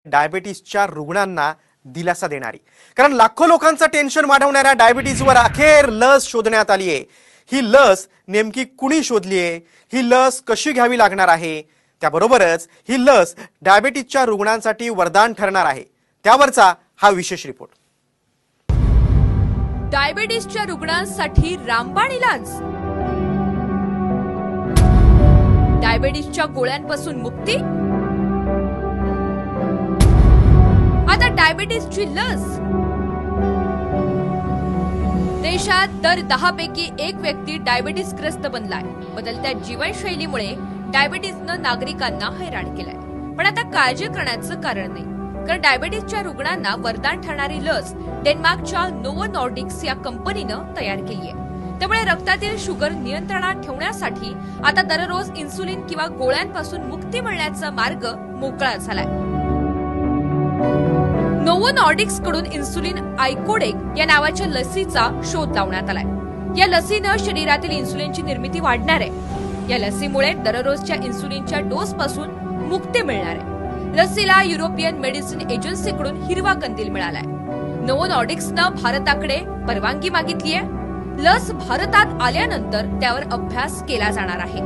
डायबिटीसच्या रुग्णांना दिलासा देणारी, कारण लाखो लोकांचं टेन्शन वाढवणाऱ्या डायबिटीसवर अखेर लस शोधण्यात आली आहे। ही लस नेमकी कुणी शोधली आहे, ही लस कशी घ्यावी लागणार आहे, त्याबरोबरच ही लस डायबिटीसच्या रुग्णांसाठी वरदान ठरणार आहे, त्यावरचा हा विशेष रिपोर्ट। डायबिटीसच्या रुग्णांसाठी रामबाण इलाज, डायबिटीसच्या गोळ्यांपासून मुक्ती, आता डायबिटीसची लस। देशात दर 10 पैकी 1 व्यक्ती डायबिटीसग्रस्त बनलाय। बदलत्या जीवनशैलीमुळे डायबिटीसनं नागरिकांना हैराण केलंय। पण आता काळजी करण्याचं कारण नाही, कारण डायबिटीसच्या रुग्णांना वरदान ठरणारी लस डेन्मार्कच्या नोव्हो नॉर्डिक्स या कंपनीनं तयार केली आहे। त्यामुळे रक्तातील शुगर नियंत्रणात ठेवण्यासाठी आता दररोज इन्सुलिन किंवा गोळ्यांपासून मुक्ती मिळण्याचा मार्ग मोकळा झालाय। नोव्हो नॉर्डिक्स कडून इन्सुलिन आयकोडेक या नावाच्या लसीचा शोध लावण्यात आलाय। या लसीनं शरीरातील इन्सुलिनची निर्मिती वाढणार आहे। या लसीमुळे दररोजच्या इन्सुलिनच्या डोस पासून मुक्ती मिळणार आहे। लसीला युरोपियन मेडिसिन एजन्सीकडून हिरवा कंदील मिळालाय। नोव्हो नॉर्डिक्सनं भारताकडे परवानगी मागितली आहे। लस भारतात आल्यानंतर त्यावर अभ्यास केला जाणार आहे।